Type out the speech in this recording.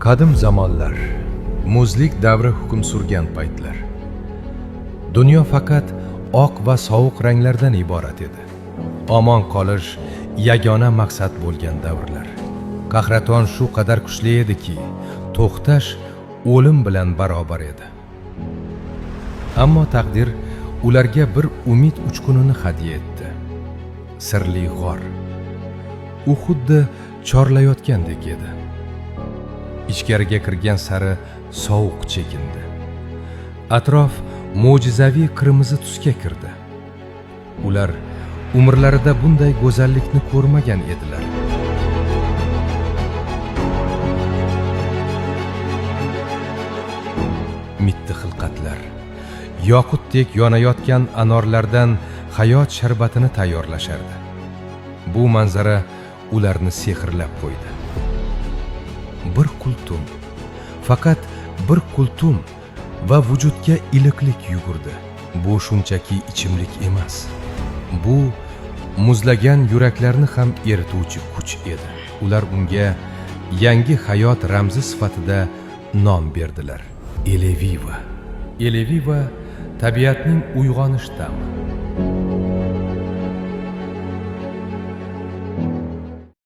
Qadim zamonlar, muzlik davri hukm surgan paytlar. Dunyo faqat oq va sovuq ranglardan iborat edi. Omon qolish yagona maqsad bo'lgan davrlar. Qahraton shu qadar kuchli ediki, to'xtash o'lim bilan barobar edi. Ammo taqdir ularga bir umid uchqunini hadya etdi. Sirli g'or. U xuddi chorlayotgandek edi. Ichkariga kirgan sari sovuq chekindi. Atrof mo'jizaviy qirmizi tusga kirdi. Ular umrlarida bunday go'zallikni ko'rmagan edilar. Mitti xilqatlar, yoqutdek yonayotgan anorlardan hayot sharbatini tayyorlashardi. Bu manzara ularni sehrlab qo'ydi. Bir qultum, faqat bir qultum va vujudga iliqlik yugurdi. Bu shunchaki ichimlik emas. Bu muzlagan yuraklarni ham erituvchi kuch edi. Ular unga yangi hayot ramzi sifatida nom berdilar. Eleviva. Eleviva tabiatning uyg'onish ta'mi.